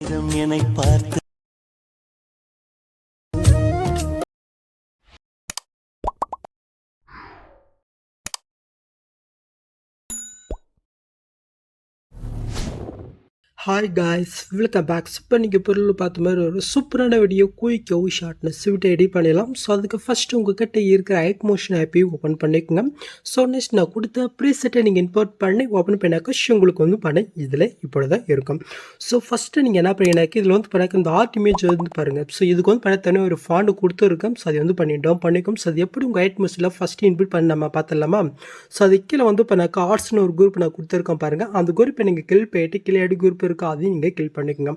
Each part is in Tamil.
என்னை பார்த்து ஹாய் காய்ஸ், வெல்கம் பேக். இப்போ நீங்கள் பொருள் பார்த்த மாதிரி ஒரு சூப்பரான வீடியோ குயிக்காகவும் ஷார்ட்னஸ் வீட்டை எடிட் பண்ணிடலாம். ஸோ அதுக்கு ஃபஸ்ட்டு உங்கள்கிட்ட இருக்கிற ஐக் மோஷன் ஆப்பையும் ஓப்பன் பண்ணிக்கோங்க. ஸோ நெக்ஸ்ட் நான் கொடுத்த ப்ரீசெட்டை நீங்கள் இம்போர்ட் பண்ணி ஓப்பன் பண்ணாக்க உங்களுக்கு வந்து பண்ண இதில் இப்படி தான் இருக்கும். ஸோ ஃபஸ்ட்டு நீங்கள் என்ன பண்ணீங்கன்னாக்க இதில் வந்து பண்ணாக்க இந்த ஆர்ட் இமேஜ் வந்து பாருங்கள். ஸோ இதுக்கு வந்து பண்ண தனியாக ஒரு ஃபாண்டு கொடுத்துருக்கோம். ஸோ அதை வந்து டவுன் பண்ணிக்கும். ஸோ அது எப்படி உங்கள் ஐட் மோஷனில் ஃபஸ்ட்டு இன்புட் பண்ணி நம்ம பார்த்துடலாமா? ஸோ அது கீழே வந்து பண்ணாக்க ஆர்ட்ஸ்னு ஒரு குரூப் நான் கொடுத்துருக்கோம் பாருங்கள். அந்த குரூப்பை நீங்கள் கிளிக் போயிட்டு கீழே எடு குரூப் இருக்குது அதையும் நீங்கள் கிளிக் பண்ணிக்கோங்க.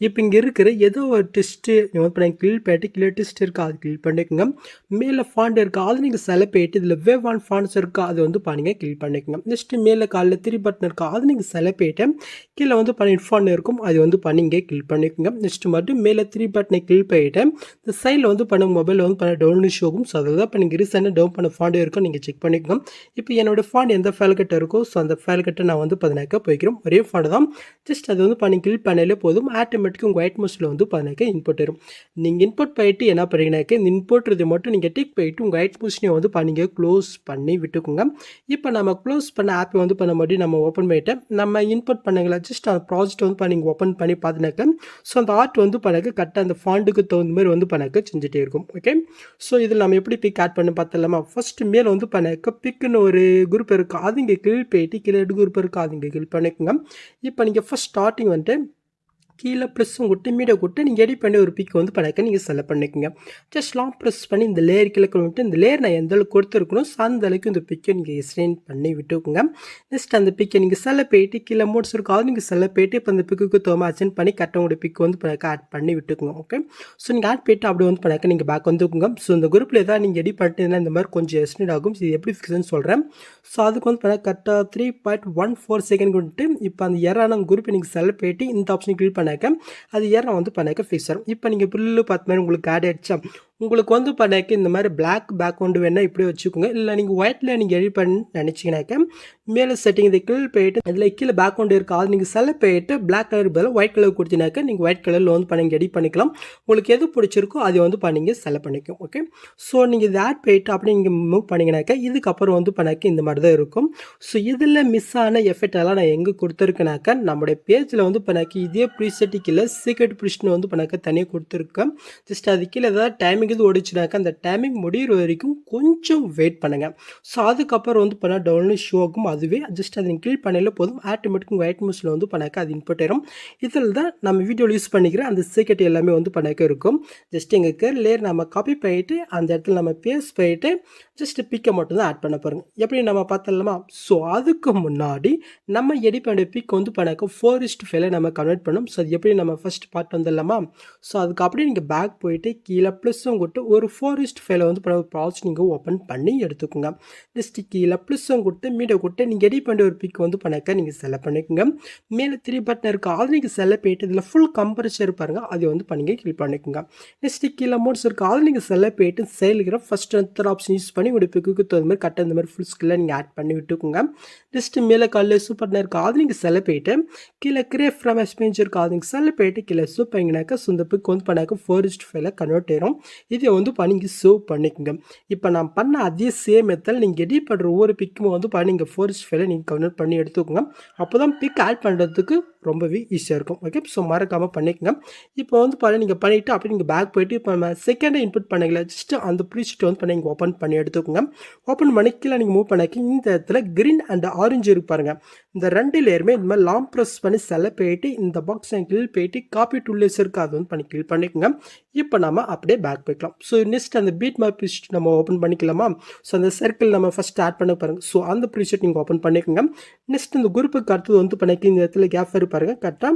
இப்போ இங்கே இருக்கிற ஏதோ ஒரு டெஸ்ட்டு நீங்கள் வந்து கிளிக் போயிட்டு கீழே டெஸ்ட் இருக்குது அது கிளிக் பண்ணிக்கோங்க. மேலே ஃபாண்ட் இருக்குது அது நீங்கள் செலக்ட் போயிட்டு இதில் வேவ் ஆன் ஃபாண்ட்ஸ் இருக்குது அது வந்து நீங்கள் கிளிக் பண்ணிக்கோங்க. நெக்ஸ்ட்டு மேலே காலில் 3 பட்டன் இருக்குது அது நீங்கள் செலக்ட் போயிட்டு கீழே வந்து ஃபாண்ட் இருக்கும் அது வந்து இங்கே கிளிக் பண்ணிக்கோங்க. நெக்ஸ்ட்டு மட்டும் மேலே 3 பட்டனை கிளிக் பண்ணிவிட்டு இந்த சைடில் வந்து மொபைல் வந்து டவுன்லோட் ஷோகும். ஸோ அதில் தான் இப்போ நீங்கள் ரீசெண்டாக டவுன் பண்ண ஃபாண்ட் இருக்கும் நீங்கள் செக் பண்ணிக்கோங்க. இப்போ என்னோடய ஃபாண்ட் எந்த ஃபைல் கிட்ட இருக்கோ ஸோ அந்த ஃபைல் கிட்ட நான் வந்து போய்க்கிறோம். ஒரே ஃபாண்ட் தான், ஜஸ்ட் அது வந்து கிளிக் பண்ணாலே போதும். ஆட்டோமேட்டிக்காக உங்கள் ஒயிட் மோஷனில் வந்து இன்புட் வரும். நீங்கள் இன்புட் போயிட்டு என்ன பண்ணுறீங்கன்னாக்க இந்த இன்புட்றது மட்டும் நீங்கள் டிக் போயிட்டு உங்கள் ஒயிட் மோஷனை வந்து நீங்கள் க்ளோஸ் பண்ணி விட்டுக்கோங்க. இப்போ நம்ம க்ளோஸ் பண்ண ஆப்பை வந்து பண்ண முடியும். நம்ம ஓப்பன் பண்ணிவிட்டு நம்ம இன்புட் பண்ணுங்களா ஜஸ்ட் அந்த ப்ராஜெக்ட் வந்து நீங்கள் ஓப்பன் பண்ணி பார்த்தினாக்க ஸோ அந்த ஆர்ட் வந்து கரெக்டாக அந்த ஃபாண்டுக்கு தகுந்த மாதிரி வந்து செஞ்சுட்டே இருக்கும். ஓகே, ஸோ இதில் நம்ம எப்படி பிக் ஆட் பண்ணி பார்த்தலாமா? ஃபஸ்ட்டு மேலே வந்து பிக்குன்னு ஒரு குரூப் இருக்குது அது இங்கே கிளிக் போயிட்டு கீழே குரூப் இருக்குது அது இங்கே கிளிக் பண்ணிக்கோங்க. இப்போ நீங்கள் ஃபஸ்ட் ஸ்டார்டிங் வந்துட்டு கீழே ப்ளஸ்ஸும் கொடுத்து மீடியா கொடுத்து நீங்கள் எடிட் பண்ணி ஒரு பிக் வந்து நீங்கள் செலக்ட் பண்ணிக்கோங்க. ஜஸ்ட் லாங் ப்ரெஸ் பண்ணி இந்த லேயர் கீழே வந்துட்டு இந்த லேயர் நான் எந்த அளவுக்கு கொடுத்துருக்கணும் ஸோ அந்த அளவுக்கு இந்த பிக்கை நீங்கள் எக்ஸ்டெண்ட் பண்ணி விட்டுக்கோங்க. நெக்ஸ்ட் அந்த பிக்கை நீங்கள் செலக்ட் போயிட்டு கீழே மோட்ஸ் இருக்கும் அது நீங்கள் செலக்ட் போயிட்டு இப்போ அந்த பிக்கு தோமா அச்சன் பண்ணி கரெக்டாக பிக் வந்து ஆட் பண்ணி விட்டுக்கோங்க. ஓகே, ஸோ நீங்கள் ஆட் போயிட்டு அப்படி வந்து நீங்கள் பேக் வந்துக்குங்க. ஸோ இந்த குரூப்பில் ஏதாவது நீங்கள் எடிட் பண்ணிட்டீங்கன்னா இந்த மாதிரி கொஞ்சம் எக்ஸ்டெண்ட் ஆகும். இது எப்படி ஃபிக்ஸ்ன்னு சொல்கிறேன். ஸோ அதுக்கு வந்து கரெக்டாக 3.14 செகண்ட் வந்துட்டு இப்போ அந்த ஏறான குரூப்பை நீங்கள் செலக்ட் போயிட்டு இந்த ஆப்ஷன் கிளிக் அது ஏற வந்து ஃபிக்ஸ் ஆகும். இப்போ நீங்கள் புல்லு பார்த்த மாதிரி உங்களுக்கு ஆட் ஆகிடுச்சா? உங்களுக்கு வந்து இந்த மாதிரி பிளாக் பேக்ரவுண்டு வேணால் இப்படி வச்சுக்கோங்க. இல்லை நீங்கள் ஒயிட்டில் நீங்கள் எடிட் பண்ணி நினச்சிங்கனாக்க மேலே செட்டிங் இதை கீழே போயிட்டு இதில் கீழே பேக்ரவுண்டு இருக்குது அது நீங்கள் செலக்ட் போயிட்டு பிளாக் கலர் பதில் ஒயிட் கலர் கொடுத்தீங்கன்னாக்கா நீங்கள் ஒயிட் கலரில் வந்து நீங்கள் எடிட் பண்ணிக்கலாம். உங்களுக்கு எது பிடிச்சிருக்கோ அது வந்து நீங்கள் செலக்ட் பண்ணிக்கும். ஓகே, ஸோ நீங்கள் இது ஆட் போயிட்டு அப்படி நீங்கள் மூவ் பண்ணிங்கனாக்கா இதுக்கப்புறம் வந்து இந்த மாதிரி தான் இருக்கும். ஸோ இதில் மிஸ் ஆன எஃபெக்ட் எல்லாம் நான் எங்கே கொடுத்துருக்கேனாக்கா நம்மளுடைய பேஜில் வந்து இதே ப்ரீசெட்டிக்கில் சீக்ரெட் ப்ரிஷ்னு வந்து தனியாக கொடுத்துருக்கேன். ஜஸ்ட் அது கீழே ஏதாவது டைமிங் இது ஓடிச்சுனாக்கா அந்த டைமிங் முடிகிற வரைக்கும் கொஞ்சம் வெயிட் பண்ணுங்கள். ஸோ அதுக்கப்புறம் வந்து டவுன்லோட் ஷோ ஆகும். அதுவே ஜஸ்ட் அதை நீங்கள் கிளிக் பண்ணல போதும் ஆட்டோமேட்டிக் ஒயிட் மோஷனில் வந்து அது இன்புட் ஆயிரும். இதில் தான் நம்ம வீடியோவில் யூஸ் பண்ணிக்கிற அந்த சீக்ரெட் எல்லாமே வந்து இருக்கும். ஜஸ்ட் எங்களுக்கு லேயர் நம்ம காப்பி பண்ணிட்டு அந்த இடத்துல நம்ம பேஸ்ட் பண்ணிட்டு ஜஸ்ட் பிக்கை மட்டும் தான் ஆட் பண்ண பாருங்கள். எப்படி நம்ம பார்த்தலாமா? ஸோ அதுக்கு முன்னாடி நம்ம எடிட் பண்ண பிக் வந்து 4:5 நம்ம கன்வெர்ட் பண்ணோம். ஸோ அது எப்படி நம்ம ஃபஸ்ட் பார்ட் வந்துடலாமா? ஸோ அதுக்கு அப்படியே நீங்கள் பேக் போயிட்டு கீழே ப்ளஸ்ஸும் கொடுத்து ஒரு 4:5 வந்து ப்ராஜெக்ட் நீங்கள் ஓப்பன் பண்ணி எடுத்துக்கோங்க. நெக்ஸ்ட் கீழே ப்ளஸ்ஸும் கொடுத்து மீடியா கொடுத்து நீங்கள் எடிட் பண்ண ஒரு பிக் வந்து நீங்கள் செலக்ட் பண்ணிக்கோங்க. மேலே 3 பட்டன் இருக்குது அது நீங்கள் செலக்ட் போயிட்டு இதில் ஃபுல் கம்பரேச்சர் பாருங்கள் அது வந்து நீங்கள் கிளிக் பண்ணிக்கோங்க. நெக்ஸ்ட் கீழே மோட்ஸ் இருக்குது அது நீங்கள் செலக்ட் போயிட்டு செயலுக்கிற ஃபஸ்ட் ஆப்ஷன் யூஸ் பண்ணி ஒரு பிக்கு தகுந்த மாதிரி கரெக்டாக இந்த மாதிரி ஃபுல் ஸ்கில்லை நீங்கள் ஆட் பண்ணி விட்டுக்கோங்க. நெக்ஸ்ட் மேலே காலில் சூப்பர் இருக்குது அது நீங்கள் செலக்ட் போயிட்டு கீழே கிரேப் ஃப்ரம் எக்ஸ்பென்ஸ் இருக்குது அது நீங்கள் செலக்ட் போயிட்டு கீழே சூப் பண்ணிங்கனாக்கா ஸோ இந்த பிக் வந்து 4:5 கன்வெர்ட் ஆயிரும். இதை வந்து நீங்கள் சேவ் பண்ணிக்கோங்க. இப்போ நான் பண்ண அதே சேம் மெத்தட் நீங்கள் எடிட் பண்ணுற ஒவ்வொரு பிக்கும் வந்து நீங்கள் 4:5 நீங்கள் கன்வெர்ட் பண்ணி எடுத்துக்கோங்க. அப்போ தான் பிக் ஆட் பண்ணுறதுக்கு ரொம்பவே ஈஸியாக இருக்கும். ஓகே, ஸோ மறக்காமல் பண்ணிக்கோங்க. இப்போ வந்து நீங்கள் பண்ணிவிட்டு அப்படி நீங்கள் பேக் போயிட்டு இப்போ நம்ம செகண்டாக இன்புட் பண்ணிக்கல ஜஸ்ட் அந்த ப்ரீஷீட்டை வந்து நீங்கள் ஓப்பன் பண்ணி எடுத்துக்கோங்க. ஓப்பன் பண்ணி கீழே நீங்கள் மூவ் பண்ணாக்கி இந்த இடத்துல க்ரீன் அண்ட் ஆரஞ்சு இருக்கு பாருங்கள். இந்த 2 லேயருமே இந்த மாதிரி லாங் ப்ரெஸ் பண்ணி செலக்ட் போயிட்டு இந்த பாக்ஸ் கிளிக் போயிட்டு காப்பி டூல்ஸ் இருக்குது அது வந்து கிளிக் பண்ணிக்கோங்க. இப்போ நம்ம அப்படியே பேக் போய்க்கலாம். ஸோ நெக்ஸ்ட் அந்த பீட் மார்க் ப்ரீஷீட் நம்ம ஓப்பன் பண்ணிக்கலாமா? ஸோ அந்த சர்க்கிள் நம்ம ஃபஸ்ட் ஆட் பண்ண பாருங்கள். ஸோ அந்த ப்ரீஷீட் நீங்கள் ஓப்பன் பண்ணிக்கோங்க. நெக்ஸ்ட் இந்த குரூப்புக்கு அடுத்தது வந்து இந்த இடத்துல கேப் பாருங்கள் கரெக்டாக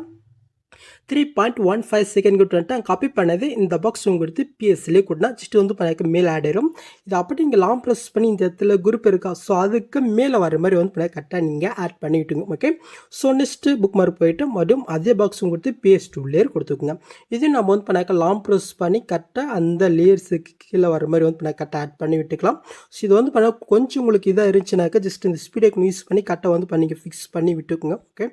3.15 செகண்ட் வந்துட்டு காப்பி பண்ணது இந்த பாக்ஸ் உங்களுக்கு பிஎஸ்லேயே கொடுத்தா ஜஸ்ட் வந்து மேலே ஆட் ஆயிரும். இது அப்படி நீங்கள் லாங் ப்ரெஸ் பண்ணி இந்த இடத்துல குரூப் இருக்கா ஸோ அதுக்கு மேலே வர மாதிரி வந்து கரெக்டாக நீங்கள் ஆட் பண்ணி விட்டுங்க. Okay, so next book mark போயிட்டு மறுபடியும் அதே பாக்ஸ் உங்களுக்கு PS2 லேயர் கொடுத்துக்குங்க. இது நம்ம வந்து லாங் ப்ரெஸ் பண்ணி கரெக்டாக அந்த லேயர்ஸுக்கு கீழே வர மாதிரி வந்து கரெக்டாக ஆட் பண்ணி விட்டுக்கலாம். ஸோ இது வந்து கொஞ்சம் உங்களுக்கு இதாக இருந்துச்சுனாக்கா ஜஸ்ட் இந்த ஸ்பீடை யூஸ் பண்ணி கரெக்டாக வந்து நீங்கள் ஃபிக்ஸ் பண்ணி விட்டுக்குங்க. ஓகே,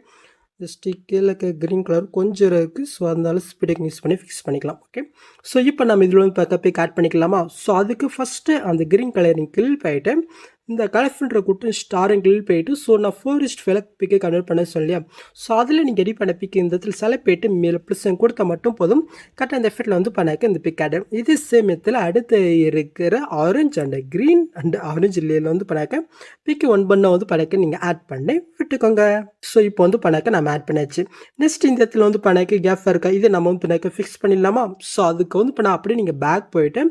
ஜஸ்ட்டு கீழே இருக்க க்ரீன் கலர் கொஞ்சம் இருக்குது. ஸோ அதனால ஸ்பீடுக்கு யூஸ் பண்ணி ஃபிக்ஸ் பண்ணிக்கலாம். ஓகே. ஸோ இப்போ நம்ம இதில் வந்து பிக் ஆட் பண்ணிக்கலாமா? ஸோ அதுக்கு ஃபஸ்ட்டு அந்த க்ரீன் கலரிங் கிளிக் பண்ணிவிட்டு இந்த கலர் ஃபில்டரை கொடுத்து ஸ்டாரிங் கிளிக் போயிட்டு ஸோ நான் 4:5 பிக்கை கன்வெர்ட் பண்ண சொல்லியா. ஸோ அதில் நீங்கள் எடிட் பண்ண பிக் இந்த இடத்துல செலக்ட் போயிட்டு மேலே ப்ளஸ் கொடுத்தா மட்டும் போதும். கரெக்டாக இந்த எஃபெக்டில் வந்து பண்ணாக்க இந்த பிக் ஆட். இது சேமத்தில் அடுத்து இருக்கிற orange and green and orange லேயரில் வந்து பண்ணாக்க பிக்கு 1 பண்ண வந்து பண்ணாக்க நீங்கள் ஆட் பண்ணி விட்டுக்கோங்க. ஸோ இப்போ வந்து பண்ணாக்க நம்ம ஆட் பண்ணியாச்சு. நெக்ஸ்ட் இந்த இடத்துல வந்து பண்ணாக்க கேப் இருக்கா, இதை நம்ம வந்து பண்ணாக்க ஃபிக்ஸ் பண்ணிடலாமா? ஸோ அதுக்கு வந்து பண்ண அப்படியே நீங்கள் பேக் போயிட்டு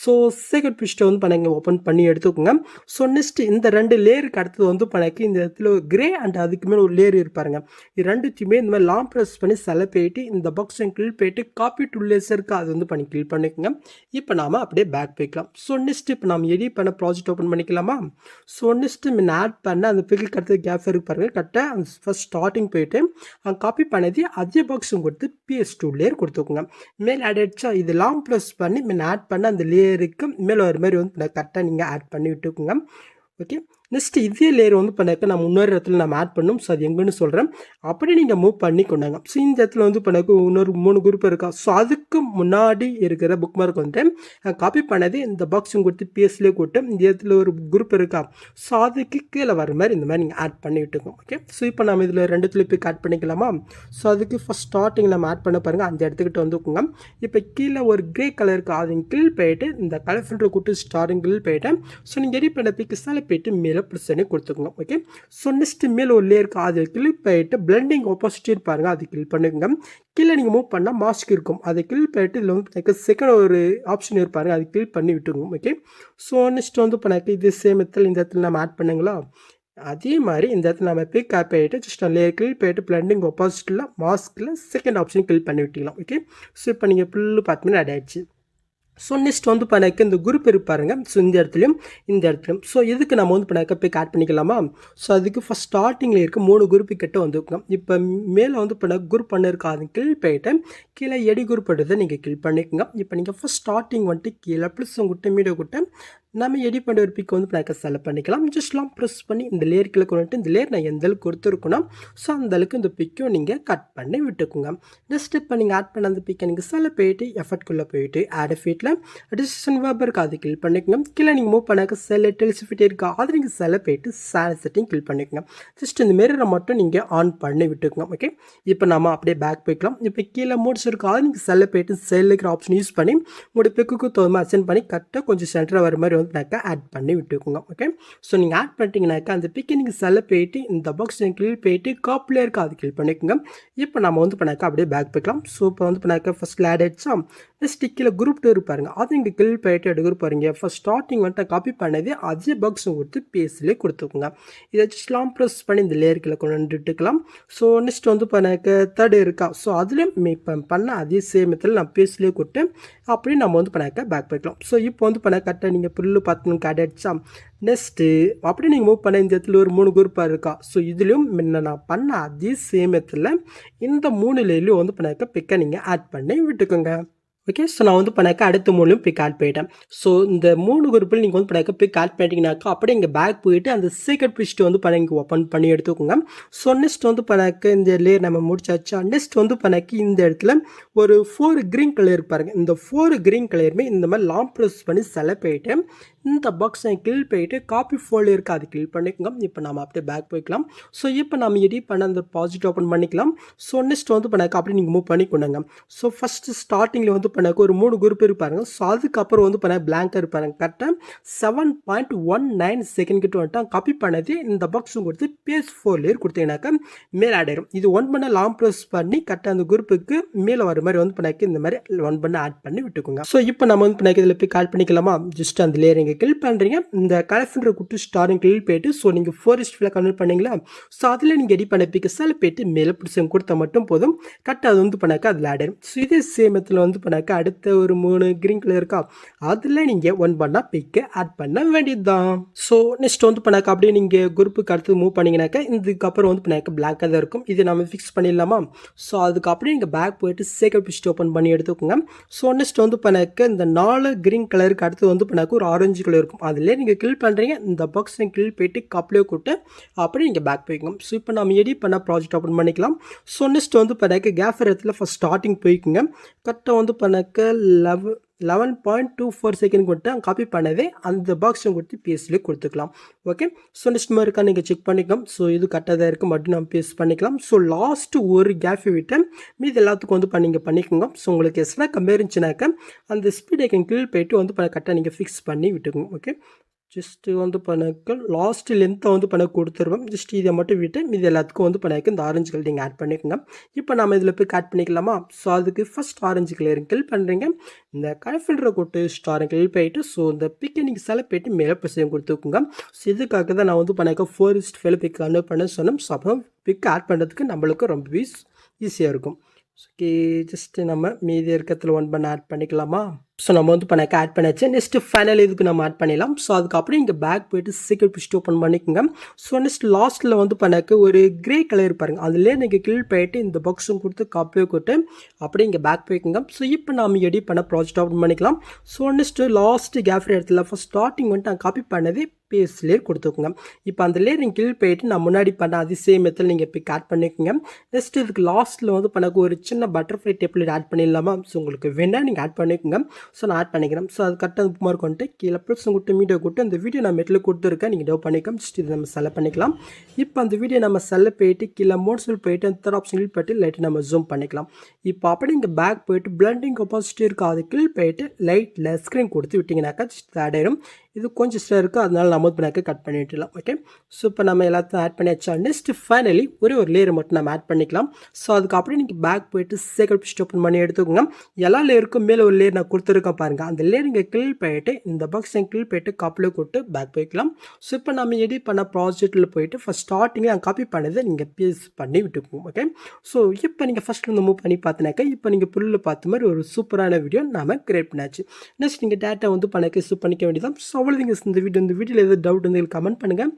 ஸோ செகண்ட் பிஸ்ட்டை வந்து பண்ணாங்க ஓப்பன் பண்ணி எடுத்துக்கோங்க. ஸோ நெக்ஸ்ட் இந்த 2 லேயருக்கு அடுத்தது வந்து பண்ணாக்க இந்த இடத்துல கிரே அண்ட் அதுக்கு மேலே ஒரு லேயர் இருப்பாருங்க. இது ரெண்டுத்தையுமே இந்த மாதிரி லாங் ப்ரெஸ் பண்ணி செலக்ட் போயிட்டு இந்த பாக்ஸை கிளிக் போயிட்டு காப்பி டு லேயர்ஸ் இருக்குது அது வந்து பண்ணி கிளிக் பண்ணிக்கோங்க. இப்போ நாம் அப்படியே பேக் போய்க்கலாம். ஸோ நெக்ஸ்ட் இப்போ நம்ம எடிட் பண்ண ப்ராஜெக்ட் ஓப்பன் பண்ணிக்கலாமா? ஸோ நெக்ஸ்ட் முன்ன ஆட் பண்ண அந்த பிக்கு அடுத்தது கேப் இருக்கு பாருங்க. கரெக்டாக அந்த ஃபஸ்ட் ஸ்டார்டிங் போயிட்டு அங்கே காப்பி பண்ணது அதே பாக்ஸும் கொடுத்து PS2 லேயர் கொடுத்துக்கோங்க. மேல் ஆட் ஆகிடுச்சா? இது லாங் ப்ரெஸ் பண்ணி முன்ன ஆட் பண்ண அந்த லேயருக்கு மேலே ஒரு மாதிரி வந்து கரெக்டாக நீங்கள் ஆட் பண்ணி விட்டுக்கோங்க. ஓகே. நெக்ஸ்ட் இதே லேயர் வந்து பண்ணாக்க நம்ம இன்னொரு இடத்துல நம்ம ஆட் பண்ணணும். ஸோ அது எங்கன்னு சொல்கிறேன். அப்படியே நீங்கள் மூவ் பண்ணி கொண்டாங்க. ஸோ இந்த இடத்துல வந்து பண்ணாக்க இன்னொரு 3 குரூப் இருக்கா. ஸோ அதுக்கு முன்னாடி இருக்கிற புக் மார்க் வந்துட்டு காப்பி பண்ணது இந்த பாக்ஸும் கொடுத்து பிஎஸ்லேயே கொடுத்து இந்த இடத்துல ஒரு குரூப் இருக்கா. ஸோ அதுக்கு கீழே வர மாதிரி இந்த மாதிரி நீங்கள் ஆட் பண்ணி விட்டுக்கோங்க. ஓகே. ஸோ இப்போ நம்ம இதில் 2 பிக் ஆட் பண்ணிக்கலாமா? ஸோ அதுக்கு ஃபஸ்ட் ஸ்டார்டிங் நம்ம ஆட் பண்ண பாருங்கள். அந்த இடத்துக்கிட்ட வந்துக்கோங்க. இப்போ கீழே ஒரு கிரே கலருக்கு அது கீழ் போயிட்டு இந்த கலர் ஃபில்டர் கொடுத்து ஸ்டார்டிங் கீழ் போயிட்டு ஸோ நீங்கள் எடிட் பண்ண பிக்கு சாலை போயிட்டு மேலே ப்ளஸ் பண்ணி கொடுத்துக்கோங்க. ஓகே. ஸோ நெக்ஸ்ட் மேலே ஒரு லேயருக்கு அது கிளிக் போயிட்டு பிளெண்டிங் ஆப்போசிட் பாருங்க, அது கிளிக் பண்ணுங்க. கீழே நீங்கள் மூவ் பண்ணால் மாஸ்க் இருக்கும், அதை கிளிக் பண்ணிட்டு இதில் வந்து செகண்ட் ஒரு ஆப்ஷன் இருப்பாருங்க, அது கிளிக் பண்ணி விட்டுருங்க. ஓகே. ஸோ நெக்ஸ்ட் வந்து பண்ணாக்க இது சேம் இடத்துல இந்த இடத்துல நம்ம ஆட் பண்ணுங்களா, அதே மாதிரி இந்த இடத்துல நம்ம பிக் ஆப் ஆகிட்டு ஜஸ்ட் லேயர் கிளிக் போயிட்டு பிளெண்டிங் ஆப்போசிட்டில் மாஸ்கில் செகண்ட் ஆப்ஷன் கிளிக் பண்ணி விட்டுக்கலாம். ஓகே. ஸோ இப்போ நீங்கள் ஃபுல்லு பார்த்தீங்கன்னா ஆட் ஆகிடுச்சு. ஸோ நெக்ஸ்ட் வந்து பண்ணாக்க இந்த குரூப் இருப்பாருங்க. ஸோ இந்த இடத்துலையும் இந்த இடத்துலையும் ஸோ இதுக்கு நம்ம வந்து பண்ணாக்க பிக் ஆட் பண்ணிக்கலாமா? ஸோ அதுக்கு ஃபஸ்ட் ஸ்டார்டிங்கில் இருக்க 3 குரூப்பு கிட்ட வந்துருக்கோம். இப்போ மேலே வந்து பண்ண குரூப் பண்ணிருக்கா அது கிளிக் போயிட்டு கீழே எடி குரூப் எடுத்து நீங்கள் கிளிக் பண்ணிக்கோங்க. இப்போ நீங்கள் ஃபஸ்ட் ஸ்டார்டிங் வந்துட்டு கீழே ப்ளஸ் உங்கள்கிட்ட மீடியோ கிட்ட நம்ம எடிட் பண்ண ஒரு பிக் வந்து பண்ணாக்க செலக்ட் பண்ணிக்கலாம். ஜஸ்ட்லாம் ப்ரெஸ் பண்ணி இந்த லேயர் கீழே கொண்டுட்டு இந்த லேயர் நான் எந்த அளவுக்கு கொடுத்துருக்கோன்னா ஸோ அந்த அளவுக்கு இந்த பிக்கும் நீங்கள் கட் பண்ணி விட்டுக்குங்க. நெக்ஸ்ட் இப்போ நீங்கள் ஆட் பண்ண அந்த பிக்கை நீங்கள் செலக்ட் போயிட்டு எஃபர்ட்குள்ளே போயிட்டு ஆட் எஃபெக்ட்டில் டிசிஷன் வேர்ப் இருக்குது அது கிளிக் பண்ணிக்கோங்க. கீழே நீங்கள் மூவ் பண்ணாக்க செல் டெலிசிஃபிட்டே இருக்கா அது நீங்கள் செலக்ட் போயிட்டு சேனல் செட்டிங் கிளிக் பண்ணிக்கோங்க. ஜஸ்ட் இந்த மிரரை மட்டும் நீங்கள் ஆன் பண்ணி விட்டுக்கோங்க. ஓகே. இப்போ நம்ம அப்படியே பேக் போய்க்கலாம். இப்போ கீழே மோட்ஸ் இருக்கா அது நீங்கள் செலக்ட் போயிட்டு செல் இருக்கிற ஆப்ஷன் யூஸ் பண்ணி உங்களுடைய பிக்குக்கு தகுந்த அசென்ட் பண்ணி கரெக்டாக கொஞ்சம் சென்டராக வர மாதிரி ஆட் பண்ணி விட்டுக்கோங்க. ஓகே. ஸோ நீங்கள் ஆட் பண்ணிட்டீங்கன்னாக்கா அந்த பிக்கை நீங்கள் செலக்ட் போயிட்டு இந்த பாக்ஸ் கிளிக் போயிட்டு காப்பில் இருக்க அது கிளிக் பண்ணிக்கோங்க. இப்போ நம்ம வந்து பண்ணாக்கா அப்படியே பேக் போய்க்கலாம். ஸோ இப்போ வந்து பண்ணாக்கா ஃபஸ்ட்டில் ஆட் ஆகிடுச்சா நெக்ஸ்ட் கீழே குரூப் 2 இருப்பாருங்க, அது நீங்கள் கிளிக் போயிட்டு எடுக்கிற பாருங்க. ஃபஸ்ட் ஸ்டார்டிங் வந்துட்டு காப்பி பண்ணது அதே பாக்ஸும் கொடுத்து பேஸ்லேயே கொடுத்துக்கோங்க. இதை ஜஸ்ட்லாம் ப்ரெஸ் பண்ணி இந்த லேயர் கீழே கொண்டு வந்துட்டுக்கலாம். ஸோ நெக்ஸ்ட் வந்து பண்ணாக்க தேர்டு இருக்கா. ஸோ அதுலேயும் இப்போ பண்ண அதே சேமத்தில் நான் பேஸ்லேயே கொடுத்து அப்படியே நம்ம வந்து பண்ணாக்க பேக் போய்க்கலாம். ஸோ இப்போ வந்து பண்ண கரெக்டாக நீங்கள் புல்லு பார்த்து ஆட் ஆகிடுச்சா நெக்ஸ்ட்டு அப்படியே நீங்கள் மூவ் பண்ண இந்த இடத்துல ஒரு 3 குரூப்பாக இருக்கா. ஸோ இதுலேயும் முன்ன நான் பண்ண அதே சேமத்தில் இந்த 3 லேயர்லையும் வந்து பண்ணாக்க பிக்கை நீங்கள் ஆட் பண்ணி விட்டுக்கோங்க. ஓகே. ஸோ நான் வந்து பண்ணாக்க அடுத்த 3லையும் பிக் ஆட் போயிட்டேன். ஸோ இந்த 3 குரூப்பில் நீங்கள் வந்து பண்ணாக்க பிக் ஆட் பண்ணிட்டீங்கன்னாக்கா அப்படியே இங்கே பேக் போயிட்டு அந்த சீக்ரெட் பிஸ்ட்டு வந்து பண்ண இங்கே ஓப்பன் பண்ணி எடுத்துக்கோங்க. ஸோ நெக்ஸ்ட் வந்து பண்ணாக்க இந்த லேயர் நம்ம முடிச்சாச்சா நெக்ஸ்ட் வந்து பண்ணாக்கி இந்த இடத்துல ஒரு 4 க்ரீன் கலர் பாருங்கள். இந்த 4 க்ரீன் கலருமே இந்த மாதிரி லாங் ப்ரெஸ் பண்ணி செலக்ட் போயிட்டு இந்த பாக்ஸை கிளிக் போயிட்டு காப்பி ஃபோல்டர் இருக்குது அது கிளிக் பண்ணிக்கோங்க. இப்போ நம்ம அப்படியே பேக் போய்க்கலாம். ஸோ இப்போ நம்ம எடிட் பண்ண அந்த ப்ராஜெக்ட் ஓப்பன் பண்ணிக்கலாம். ஸோ நெக்ஸ்ட் வந்து பண்ணாக்க அப்படி நீங்கள் மூவ் பண்ணி கொண்டாங்க. ஸோ ஃபஸ்ட்டு ஸ்டார்டிங்கில் வந்து பண்ணாக்க ஒரு 3 குரூப் இருப்பாருங்க. ஸோ அதுக்கப்புறம் வந்து பண்ண பிளாங்காக இருப்பாருங்க. கரெக்டாக 7.19 செகண்ட் கிட்ட வந்துட்டு காப்பி பண்ணது இந்த பாக்ஸும் கொடுத்து பேஸ் 4 லேயர் கொடுத்தீங்கன்னாக்கா மேலே ஆட் ஆயிரும். இது 1 பண்ண லாங் ப்ரெஸ் பண்ணி கரெக்டாக அந்த குரூப்புக்கு மேலே வர மாதிரி வந்து பண்ணாக்க இந்த மாதிரி 1 பண்ண ஆட் பண்ணி விட்டுக்கோங்க. ஸோ இப்போ நம்ம வந்து பண்ணாக்க இதில் போய் ஆட் பண்ணிக்கலாமா? ஜஸ்ட் அந்த லேயர் கிளிக் பண்ணுறீங்க, இந்த கலர் குட்டு ஸ்டாரிங் கிளிக் போயிட்டு ஸோ நீங்கள் 4:5 கன்வெர்ட் பண்ணீங்களா. ஸோ அதில் நீங்கள் எடிட் பண்ண பிக்கை செலக்ட் போயிட்டு மேலே பிடிச்சவங்க கொடுத்தா மட்டும் போதும். கரெக்டாக அது வந்து பண்ணாக்க அதில் ஆட் ஆயிடும். ஸோ இதே சேமத்தில் வந்து பண்ணாக்க பண்ணாக்கா அடுத்த ஒரு 3 க்ரீன் கலர் இருக்கா, அதில் நீங்கள் ஒன் பண்ணால் பிக்கை ஆட் பண்ண வேண்டியது தான். ஸோ நெக்ஸ்ட் வந்து பண்ணாக்கா அப்படியே நீங்கள் குரூப்புக்கு அடுத்து மூவ் பண்ணிங்கனாக்கா இதுக்கப்புறம் வந்து பண்ணாக்கா பிளாக்காக தான் இருக்கும். இது நம்ம ஃபிக்ஸ் பண்ணிடலாமா? ஸோ அதுக்கு அப்படியே நீங்கள் பேக் போயிட்டு சேக்கப் பிஸ்ட் ஓப்பன் பண்ணி எடுத்துக்கோங்க. ஸோ நெக்ஸ்ட் வந்து பண்ணாக்க இந்த 4 க்ரீன் கலருக்கு அடுத்து வந்து பண்ணாக்க ஒரு ஆரஞ்சு கலர் இருக்கும். அதிலே நீங்கள் கில் பண்ணுறீங்க, இந்த பாக்ஸ் நீங்கள் கில் போயிட்டு கப்லேயே கூட்டு அப்படியே நீங்கள் பேக் போய்க்கணும். ஸோ இப்போ நம்ம எடிட் பண்ண ப்ராஜெக்ட் ஓப்பன் பண்ணிக்கலாம். ஸோ நெக்ஸ்ட் வந்து பண்ணாக்க கேஃபர் இடத்துல ஃபஸ்ட் ஸ்டார்டிங் போய்க்குங்க. கரெக்டாக வந்து பண்ணாக்க 11.24 செகண்ட் கொடுத்து காப்பி பண்ணதே அந்த பாக்ஸை கொடுத்து பேஸ்ட்லேயே கொடுத்துக்கலாம். ஓகே, ஸோ நெக்ஸ்ட் மாதிரி இருக்கா நீங்கள் செக் பண்ணிக்கலாம். ஸோ இது கரெக்டாக தான் இருக்குது, மட்டும் நம்ம பேஸ்ட் பண்ணிக்கலாம். ஸோ லாஸ்ட்டு ஒரு கேஃபை விட்டு மீது எல்லாத்துக்கும் வந்து நீங்கள் பண்ணிக்கோங்க. ஸோ உங்களுக்கு எக்ஸ்ட்ரா கம்மி இருந்துச்சுனாக்கா அந்த ஸ்பீட் ஐக்கன் கீழ் போய்ட்டு வந்து கரெக்டாக நீங்கள் ஃபிக்ஸ் பண்ணி விட்டுக்கோங்க. ஓகே, ஜஸ்ட்டு வந்து பண்ணாக்க லாஸ்ட் லென்த்தை வந்து கொடுத்துருவோம். ஜஸ்ட் இதை மட்டும் விட்டு இது எல்லாத்துக்கும் வந்து பண்ணாக்க இந்த ஆரஞ்சு கலர் நீங்கள் ஆட் பண்ணிக்கோங்க. இப்போ நம்ம இதில் போய் ஆட் பண்ணிக்கலாமா? ஸோ அதுக்கு ஃபஸ்ட் ஆரஞ்சு கலர் கில் பண்ணுறீங்க, இந்த கலஃபில்டரை கொடுத்து ஸ்டாரை கில் போயிட்டு ஸோ இந்த பிக்கை நீங்கள் செலக்ட் போயிட்டு மேலே பொசிஷன் கொடுத்துக்கோங்க. ஸோ இதுக்காக தான் நான் வந்து பண்ணாக்க 4:5 பிக் கன்வெர்ட் பண்ண சொன்னோம். ஸோ அப்போ பிக் ஆட் பண்ணுறதுக்கு நம்மளுக்கு ரொம்ப ஈஸியாக இருக்கும். ஓகே, ஜஸ்ட்டு நம்ம மீதி இருக்கிறதுல ஒன் பண்ண ஆட் பண்ணிக்கலாமா? ஸோ நம்ம வந்து பண்ணாக்க ஆட் பண்ணியாச்சு. நெக்ஸ்ட்டு ஃபைனல் இதுக்கு நம்ம ஆட் பண்ணிடலாம். ஸோ அதுக்கப்புறம் இங்கே பேக் போய்ட்டு சீக்கிரம் பிஸ்ட் ஓப்பன் பண்ணிக்கோங்க. ஸோ நெக்ஸ்ட் லாஸ்ட்டில் வந்து பண்ணாக்க ஒரு கிரே கலர் பாருங்கள், அதுலேயே நீங்கள் கில் போயிட்டு இந்த பாக்ஸும் கொடுத்து காப்பியோ கொடுத்து அப்படியே இங்கே பேக் போய்க்குங்க. ஸோ இப்போ நம்ம எடிட் பண்ண ப்ராஜெக்ட் ஓப்பன் பண்ணிக்கலாம். ஸோ நெக்ஸ்ட்டு லாஸ்ட்டு கேஃபர் இடத்துல ஃபஸ்ட் ஸ்டார்டிங் வந்துட்டு நான் காப்பி பண்ணதே பேஸ் லேயர் கொடுத்துக்கோங்க. இப்போ அந்த லேயர் நீங்கள் கில் போயிட்டு நான் முன்னாடி பண்ண அதே சேம் மெத்தட் நீங்கள் இப்போ ஆட் பண்ணிக்கோங்க. நெக்ஸ்ட் இதுக்கு லாஸ்ட்டில் வந்து பண்ணாக்க ஒரு சின்ன பட்டர்ஃப்ளை டெப்லெட் ஆட் பண்ணிடலாமா? ஸோ உங்களுக்கு வேணால் நீங்கள் ஆட் பண்ணிக்கோங்க. ஸோ நான் ஆட் பண்ணிக்கிறேன். ஸோ அது கரெக்டாக புக் மார்க் வந்துட்டு கீழே ப்ளஸ் கொடுத்து மீடியோ கொடுத்து அந்த வீடியோ நான் மெட்டில் கொடுத்துருக்கேன், நீங்கள் டவுன் பண்ணிக்கலாம். ஜஸ்ட் இது நம்ம செலக்ட் பண்ணிக்கலாம். இப்போ அந்த வீடியோ நம்ம செலக்ட் போயிட்டு கீழே மோட்ஸில் போயிட்டு அந்த தேர்ட் ஆப்ஷன் கிளிக் போயிட்டு லைட்டு நம்ம ஜூம் பண்ணிக்கலாம். இப்போ அப்படி இங்கே பேக் போயிட்டு பிளண்டிங் கெப்பாசிட்டி இருக்குது, அது கிளிக் போயிட்டு லைட்டில் ஸ்க்ரீன் கொடுத்து விட்டிங்கனாக்கா ஜஸ்ட் ஆட் ஆயிடும். இது கொஞ்சம் இஷ்டம் இருக்குது, அதனால நம்ம பண்ணாக்க கட் பண்ணி விட்டுலாம். ஓகே, ஸோ இப்போ நம்ம எல்லாத்தையும் ஆட் பண்ணியாச்சா? நெக்ஸ்ட்டு ஃபைனலி ஒரு லேயர் மட்டும் நம்ம ஆட் பண்ணிக்கலாம். ஸோ அதுக்கு அப்படியே நீங்கள் பேக் போயிட்டு சேக்கப் பிஸ்ட் ஓப்பன் பண்ணி எடுத்துக்கோங்க. எல்லா லேயருக்கும் மேலே ஒரு லேயர் நான் கொடுத்துருக்கேன் பாருங்கள், அந்த லேயர் நீங்கள் கிளிக் போயிட்டு இந்த பாக்ஸ் கிளிக் போயிட்டு காப்பியில் கொடுத்து பேக் போய்க்கலாம். ஸோ இப்போ நம்ம எடிட் பண்ண ப்ராஜெக்ட்டில் போயிட்டு ஃபஸ்ட் ஸ்டார்டிங்கில் நான் காப்பி பண்ணதை நீங்கள் பேஸ்ட் பண்ணி விட்டுக்குவோம். ஓகே, ஸோ இப்போ நீங்கள் ஃபஸ்ட்டில் மூவ் பண்ணி பார்த்தினாக்கா இப்போ நீங்கள் புல்லில் பார்த்த மாதிரி ஒரு சூப்பரான வீடியோ நம்ம கிரியேட் பண்ணாச்சு. நெக்ஸ்ட் நீங்கள் டேட்டா வந்து பண்ண சூப் பண்ணிக்க வேண்டியதான். ஸோ அவ்வளோதிங்க இந்த வீடியோவில் எதாவது டவுட் வந்து கமெண்ட் பண்ணுங்கள்.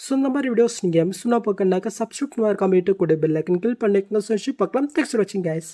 ஸோ இந்த மாதிரி வீடியோஸ் நீங்கள் மிஸ் பண்ணால் பார்க்கணுனாக்கா சப்ஸ்கிரைப் பண்ணால் கமெண்ட்டு கூட பெல் ஐக்கன் கிளிக் பண்ணிக்கோங்க. ஸோ பார்க்கலாம். தேங்க்ஸ் ஃபார் வாட்சிங் கைஸ்.